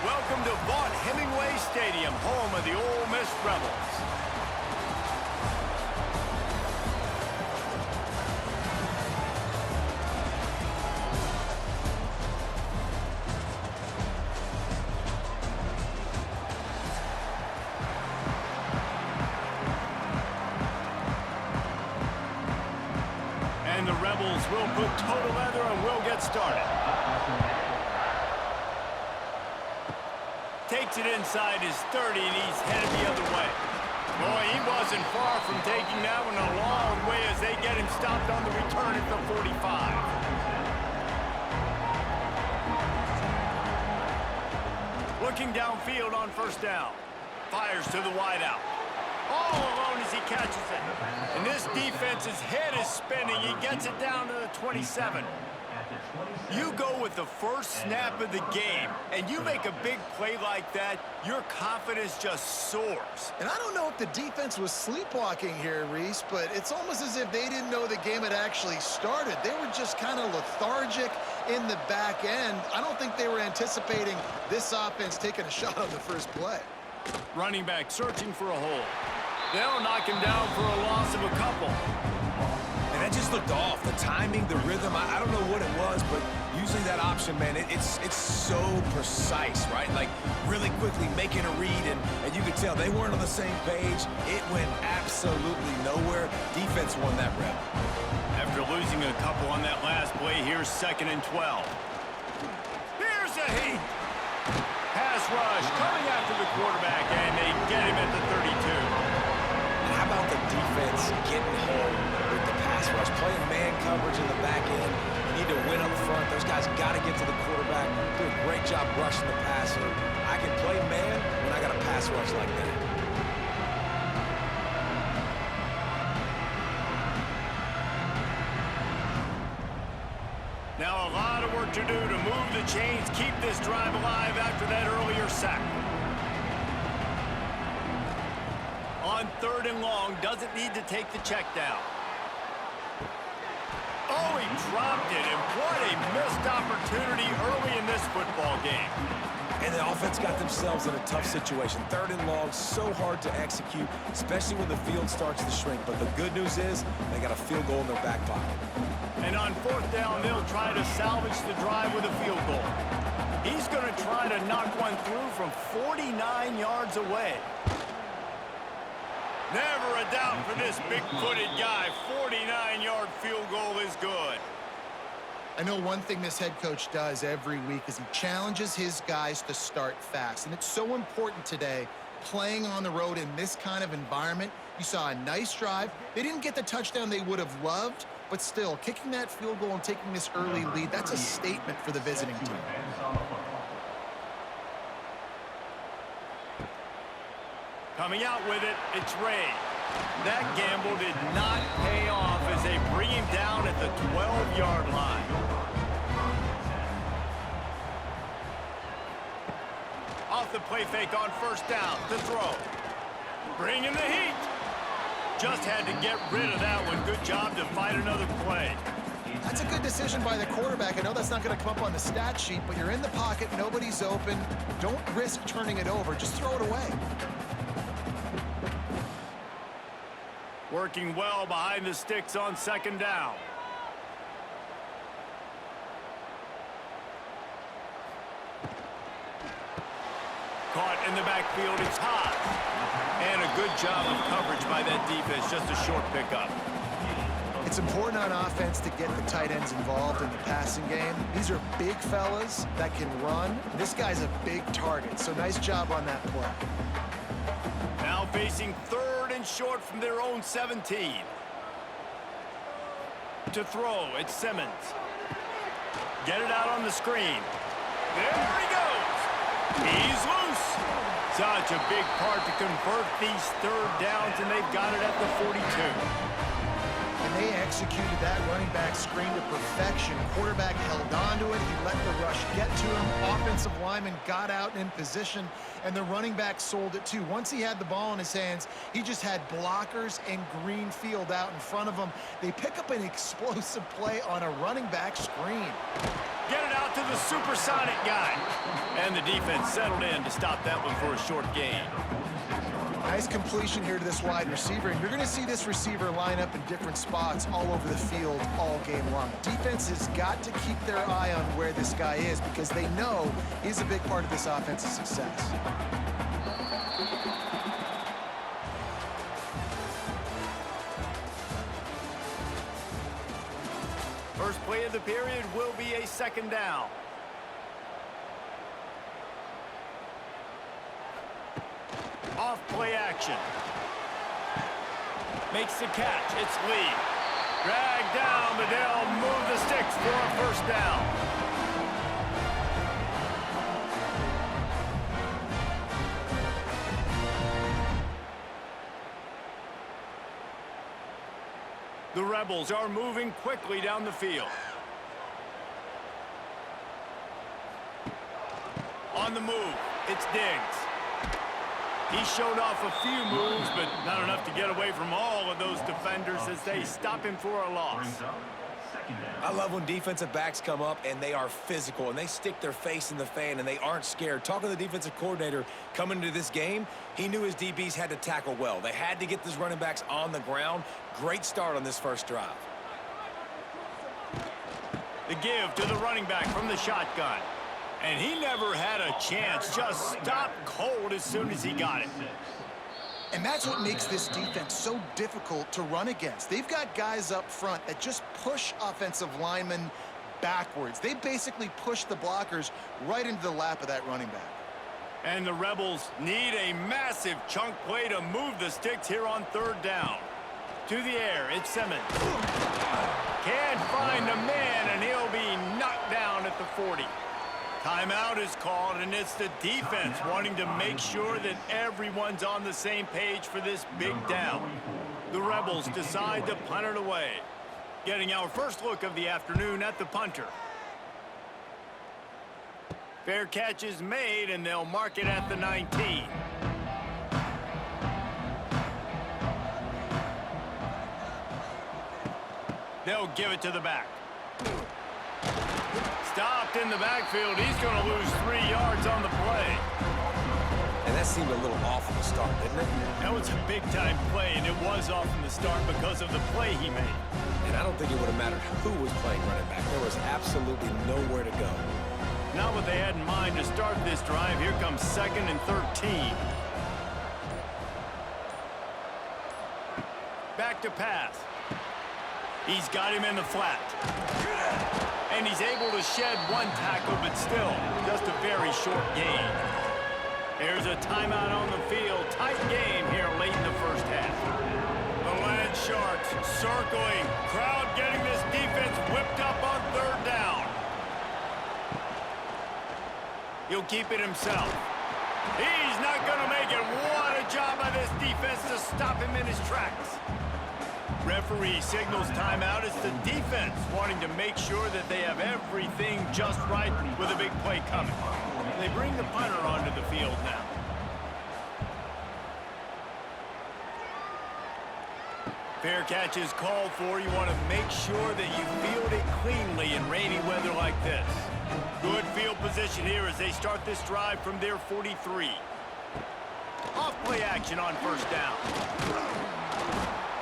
Welcome to Vaught Hemingway Stadium, home of the Ole Miss Rebels. And the Rebels will put total leather and will get started. Takes it inside his 30, and he's headed the other way. Boy, he wasn't far from taking that one a long way as they get him stopped on the return at the 45. Looking downfield on first down. Fires to the wideout. All alone as he catches it. And this defense's head is spinning. He gets it down to the 27. You go with the first snap of the game, and you make a big play like that, your confidence just soars. And I don't know if the defense was sleepwalking here, Reese, but it's almost as if they didn't know the game had actually started. They were just kind of lethargic in the back end. I don't think they were anticipating this offense taking a shot on the first play. Running back searching for a hole. They'll knock him down for a loss of a couple. And that just looked off. The timing, the rhythm, I don't know what it was, but usually that option, man, it's so precise, right? Like really quickly making a read, and you could tell they weren't on the same page. It went absolutely nowhere. Defense won that rep. After losing a couple on that last play, here's 2nd and 12. Here's a heat. Pass rush coming after the quarterback, and they get him at the 32. And how about the defense getting home with the pass rush, playing man coverage in the back end? You need to win up front. Those guys got to get to the quarterback. Do a great job rushing the passer. I can play man when I got a pass rush like that. Now a lot of work to do to move the chains, keep this drive alive after that earlier sack. On 3rd and long, doesn't need to take the check down. Oh, he dropped it, and what a missed opportunity early in this football game. And the offense got themselves in a tough situation. 3rd and long, so hard to execute, especially when the field starts to shrink. But the good news is they got a field goal in their back pocket. And on 4th down, they'll try to salvage the drive with a field goal. He's going to try to knock one through from 49 yards away. Never a doubt for this big-footed guy. 49-yard field goal is good. I know one thing this head coach does every week is he challenges his guys to start fast. And it's so important today, playing on the road in this kind of environment. You saw a nice drive. They didn't get the touchdown they would have loved, but still, kicking that field goal and taking this early lead, that's a statement for the visiting team. Coming out with it, it's Ray. That gamble did not pay off as they bring him down at the 12-yard line. Off the play fake on 1st down to throw. Bringing the heat. Just had to get rid of that one. Good job to fight another play. That's a good decision by the quarterback. I know that's not going to come up on the stat sheet, but you're in the pocket, nobody's open. Don't risk turning it over. Just throw it away. Working well behind the sticks on 2nd down. Caught in the backfield, it's hot. And a good job of coverage by that defense, just a short pickup. It's important on offense to get the tight ends involved in the passing game. These are big fellas that can run. This guy's a big target, so nice job on that play. Now facing 3rd and short from their own 17. To throw, it's Simmons. Get it out on the screen. There he goes. He's loose. Such a big part to convert these 3rd downs, and they've got it at the 42. And they executed that running back screen to perfection. Quarterback held on to it. He let the rush get to him. Offensive lineman got out in position, and the running back sold it too. Once he had the ball in his hands, he just had blockers and green field out in front of him. They pick up an explosive play on a running back screen. Get it out to the supersonic guy. And the defense settled in to stop that one for a short gain. Nice completion here to this wide receiver, and you're going to see this receiver line up in different spots all over the field all game long. Defense has got to keep their eye on where this guy is because they know he's a big part of this offense's success. First play of the period will be a second down. Off play action. Makes the catch. It's Lee. Dragged down, but they'll move the sticks for a first down. The Rebels are moving quickly down the field. On the move, it's Diggs. He showed off a few moves, but not enough to get away from all of those defenders as they stop him for a loss. I love when defensive backs come up and they are physical and they stick their face in the fan and they aren't scared. Talking to the defensive coordinator coming into this game, he knew his DBs had to tackle well. They had to get these running backs on the ground. Great start on this first drive. The give to the running back from the shotgun. And he never had a chance, just stopped cold as soon as he got it. And that's what makes this defense so difficult to run against. They've got guys up front that just push offensive linemen backwards. They basically push the blockers right into the lap of that running back. And the Rebels need a massive chunk play to move the sticks here on third down. To the air, it's Simmons. Can't find a man, and he'll be knocked down at the 40. Timeout is called, and it's the defense wanting to make sure that everyone's on the same page for this big down. The Rebels decide to punt it away. Getting our first look of the afternoon at the punter. Fair catch is made, and they'll mark it at the 19. They'll give it to the back. Stopped in the backfield. He's going to lose 3 yards on the play. And that seemed a little off from the start, didn't it? That was a big-time play, and it was off from the start because of the play he made. And I don't think it would have mattered who was playing running back. There was absolutely nowhere to go. Not what they had in mind to start this drive. Here comes 2nd and 13. Back to pass. He's got him in the flat. And he's able to shed 1 tackle, but still, just a very short gain. There's a timeout on the field. Tight game here late in the first half. The Land Sharks circling. Crowd getting this defense whipped up on third down. He'll keep it himself. He's not going to make it. What a job by this defense to stop him in his tracks. Referee signals timeout. It's the defense wanting to make sure that they have everything just right with a big play coming. They bring the punter onto the field now. Fair catch is called for. You want to make sure that you field it cleanly in rainy weather like this. Good field position here as they start this drive from their 43. Off play action on first down.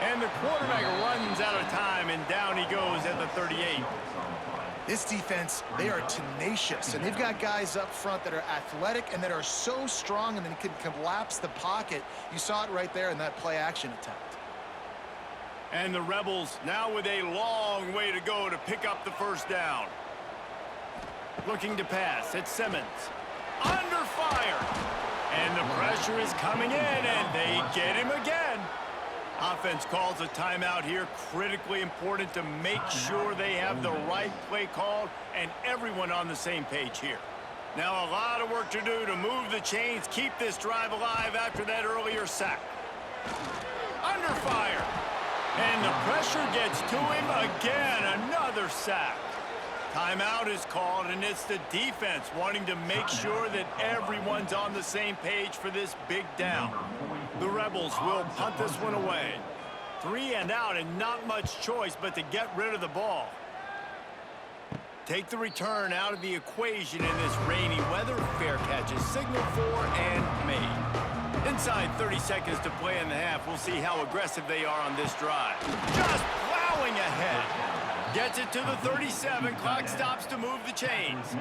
And the quarterback runs out of time, and down he goes at the 38. This defense, they are tenacious, and they've got guys up front that are athletic and that are so strong and then can collapse the pocket. You saw it right there in that play action attempt. And the Rebels now with a long way to go to pick up the first down. Looking to pass, it's Simmons. Under fire. And the pressure is coming in, and they get him again. Offense calls a timeout here. Critically important to make sure they have the right play called and everyone on the same page here. Now a lot of work to do to move the chains, keep this drive alive after that earlier sack. Under fire. And the pressure gets to him again. Another sack. Timeout is called, and it's the defense wanting to make sure that everyone's on the same page for this big down. The Rebels will punt this one away. 3 and out, and not much choice but to get rid of the ball. Take the return out of the equation in this rainy weather. Fair catch is signaled for and made. Inside 30 seconds to play in the half. We'll see how aggressive they are on this drive. Just plowing ahead. Gets it to the 37. Clock stops to move the chains.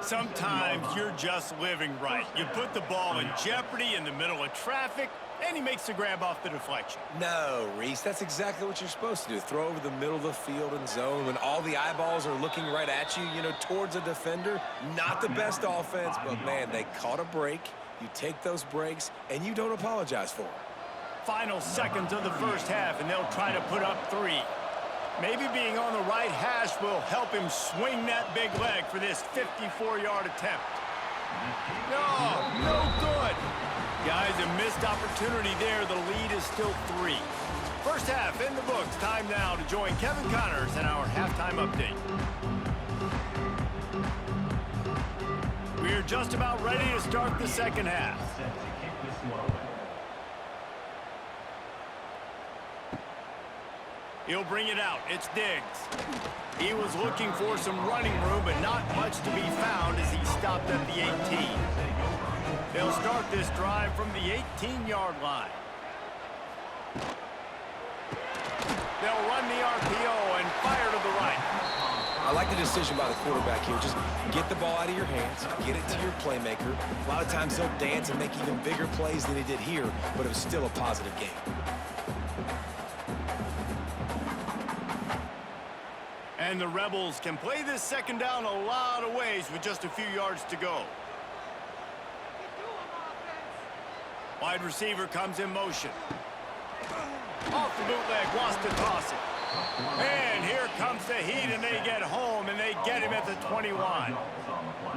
Sometimes you're just living right. You put the ball in jeopardy in the middle of traffic, and he makes the grab off the deflection. No, Reese, that's exactly what you're supposed to do. Throw over the middle of the field and zone when all the eyeballs are looking right at you, towards a defender. Not the best offense, but, man, they caught a break. You take those breaks, and you don't apologize for them. Final seconds of the first half, and they'll try to put up 3. Maybe being on the right hash will help him swing that big leg for this 54-yard attempt. No good. Guys, a missed opportunity there. The lead is still 3. First half in the books. Time now to join Kevin Connors in our halftime update. We're just about ready to start the second half. He'll bring it out. It's Diggs. He was looking for some running room, but not much to be found as he stopped at the 18. They'll start this drive from the 18-yard line. They'll run the RPO and fire to the right. I like the decision by the quarterback here. Just get the ball out of your hands, get it to your playmaker. A lot of times he'll dance and make even bigger plays than he did here, but it was still a positive game. And the Rebels can play this second down a lot of ways with just a few yards to go. Wide receiver comes in motion. Off the bootleg, wants to toss it. And here comes the heat, and they get home, and they get him at the 21.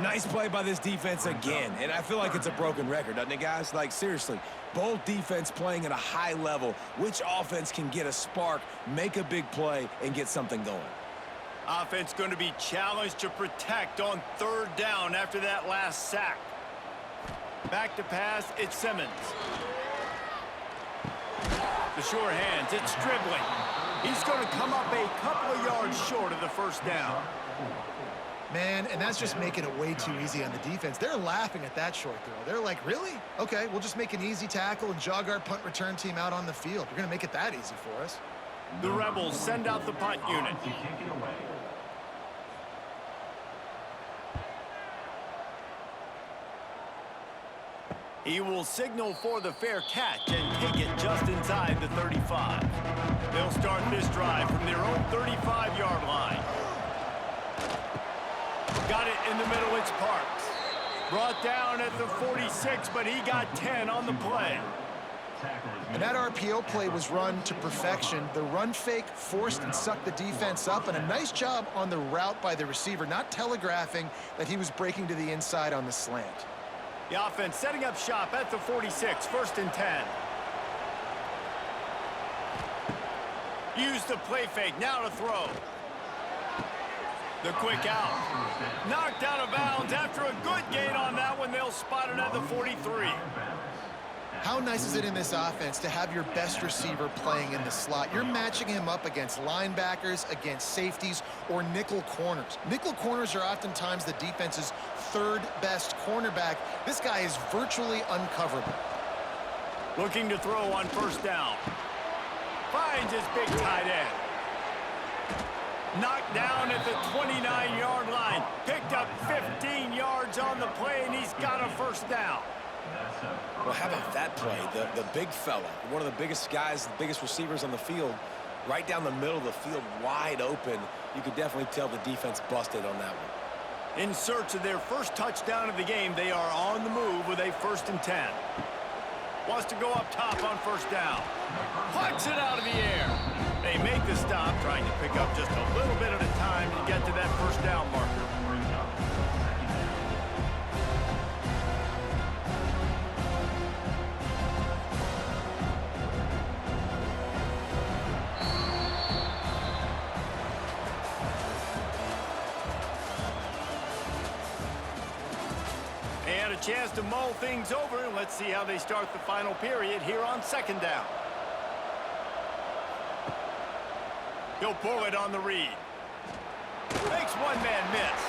Nice play by this defense again, and I feel like it's a broken record, doesn't it, guys? Like, seriously, both defense playing at a high level. Which offense can get a spark, make a big play, and get something going? Offense going to be challenged to protect on third down after that last sack. Back to pass, it's Simmons. The sure hands, it's Dribbling. He's going to come up a couple of yards short of the first down. Man, and that's just making it way too easy on the defense. They're laughing at that short throw. They're like, really? Okay, we'll just make an easy tackle and jog our punt return team out on the field. You're going to make it that easy for us. The Rebels send out the punt unit. He will signal for the fair catch and take it just inside the 35. They'll start this drive from their own 35-yard line. Got it in the middle, it's Parks. Brought down at the 46, but he got 10 on the play. And that RPO play was run to perfection. The run fake forced and sucked the defense up, and a nice job on the route by the receiver, not telegraphing that he was breaking to the inside on the slant. The offense setting up shop at the 46, 1st and 10. Use the play fake, now to throw. The quick out. Knocked out of bounds after a good gain on that one. They'll spot it at the 43. How nice is it in this offense to have your best receiver playing in the slot? You're matching him up against linebackers, against safeties, or nickel corners. Nickel corners are oftentimes the defense's third best cornerback. This guy is virtually uncoverable. Looking to throw on first down. Finds his big tight end. Knocked down at the 29-yard line. Picked up 15 yards on the play, and he's got a first down. Well, how about that play? The big fella, one of the biggest guys, the biggest receivers on the field, right down the middle of the field, wide open. You could definitely tell the defense busted on that one. In search of their first touchdown of the game, they are on the move with a 1st and 10. Wants to go up top on first down. Plucks it out of the air. They make the stop, trying to pick up just a little bit at a time to get to that first down marker. And a chance to mull things over. Let's see how they start the final period here on 2nd down. He'll pull it on the read. Makes one-man miss.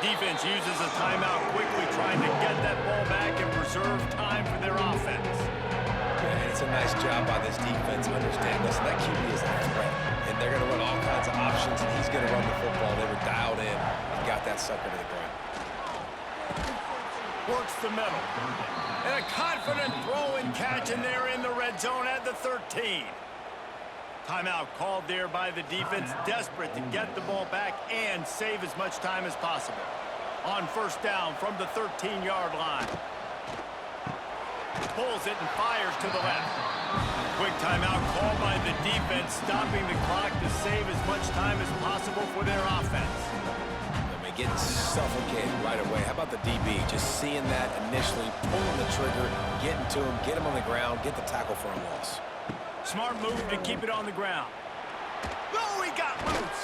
Defense uses a timeout quickly, trying to get that ball back and preserve time for their offense. And it's a nice job by this defense. Understand, listen, that QB is a threat, and they're going to run all kinds of options, and he's going to run the football. They were dialed in and got that sucker to the ground. Works the middle. And a confident throw and catch, and they're in the red zone at the 13. Timeout called there by the defense, desperate to get the ball back and save as much time as possible. On first down from the 13-yard line. Pulls it and fires to the left. Quick timeout called by the defense, stopping the clock to save as much time as possible for their offense. Getting suffocated right away. How about the DB? Just seeing that initially, pulling the trigger, getting to him, get him on the ground, get the tackle for a loss. Smart move to keep it on the ground. Oh, he got loose.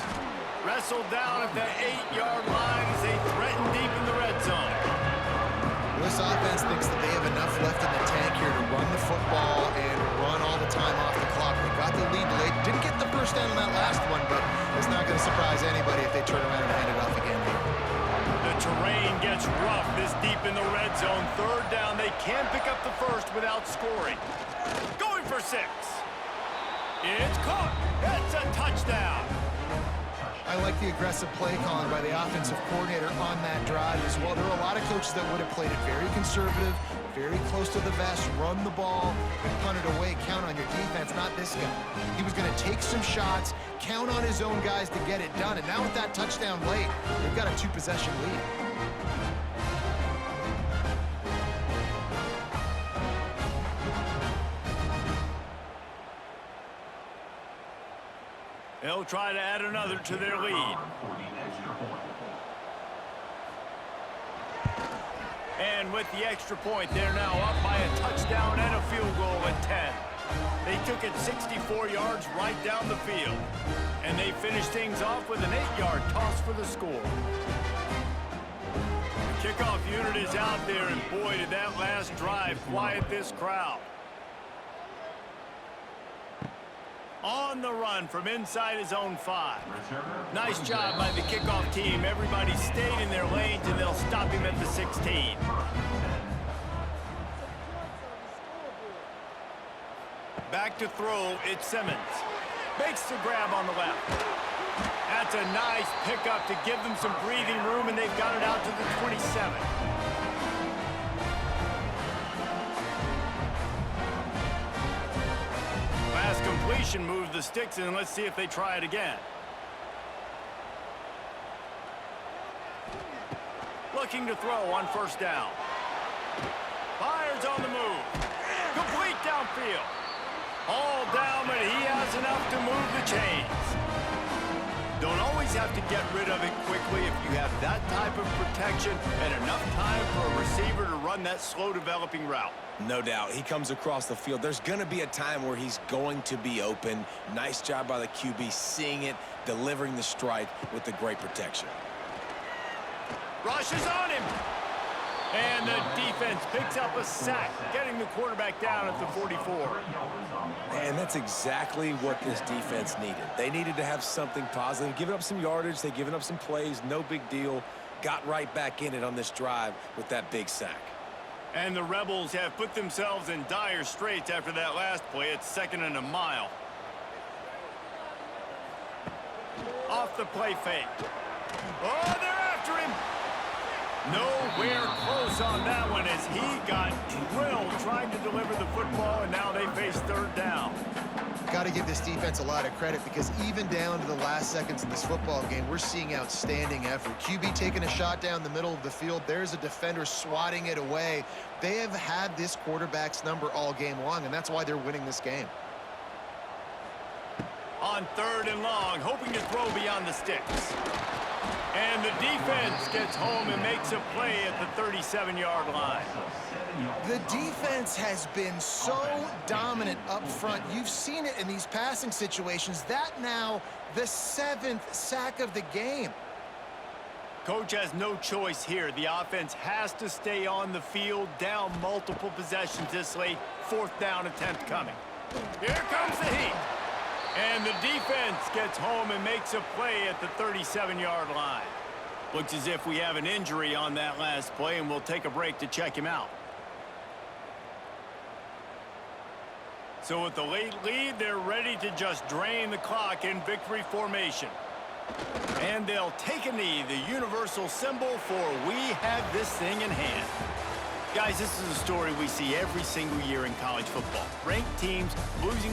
Wrestled down at the 8-yard line as they threaten deep in the red zone. This offense thinks that they have enough left in the tank here to run the football and run all the time off the clock. They got the lead late. Didn't get the first down on that last one, but it's not going to surprise anybody if they turn around and hand it off again here. The terrain gets rough this deep in the red zone. Third down, they can't pick up the first without scoring. Going for 6. It's caught. It's a touchdown. I like the aggressive play calling by the offensive coordinator on that drive as well. There are a lot of coaches that would have played it very conservative, very close to the vest, run the ball, and punt it away, count on your defense, not this guy. He was going to take some shots, count on his own guys to get it done, and now with that touchdown late, they've got a 2-possession lead. They'll try to add another to their lead. And with the extra point, they're now up by a touchdown and a field goal at 10. They took it 64 yards right down the field. And they finished things off with an 8-yard toss for the score. The kickoff unit is out there, and boy, did that last drive quiet this crowd. On the run from inside his own 5. Nice job by the kickoff team. Everybody stayed in their lanes, and they'll stop him at the 16. Back to throw, it's Simmons. Makes the grab on the left. That's a nice pickup to give them some breathing room, and they've got it out to the 27. Last completion moved the sticks in. Let's see if they try it again. Looking to throw on first down. Fires on the move. Complete downfield. All down, but he has enough to move the chains. Don't always have to get rid of it quickly if you have that type of protection and enough time for a receiver to run that slow developing route. No doubt. He comes across the field. There's going to be a time where he's going to be open. Nice job by the QB seeing it, delivering the strike with the great protection. Rushes on him. And the defense picks up a sack, getting the quarterback down at the 44. And that's exactly what this defense needed. They needed to have something positive. Giving up some yardage, they've given up some plays, no big deal. Got right back in it on this drive with that big sack. And the Rebels have put themselves in dire straits after that last play. It's 2nd and a mile. Off the play fake. Oh, they're after him. Nowhere close on that one as he got drilled trying to deliver the football, and now they face third down. Got to give this defense a lot of credit because even down to the last seconds in this football game, we're seeing outstanding effort. QB taking a shot down the middle of the field. There's a defender swatting it away. They have had this quarterback's number all game long, and that's why they're winning this game. On 3rd and long, hoping to throw beyond the sticks. And the defense gets home and makes a play at the 37-yard line. The defense has been so dominant up front. You've seen it in these passing situations. That now the 7th sack of the game. Coach has no choice here. The offense has to stay on the field, down multiple possessions this late. 4th down attempt coming. Here comes the heat. And the defense gets home and makes a play at the 37-yard line. Looks as if we have an injury on that last play, and we'll take a break to check him out. So with the late lead, they're ready to just drain the clock in victory formation. And they'll take a knee, the universal symbol for we have this thing in hand. Guys, this is a story we see every single year in college football. Ranked teams losing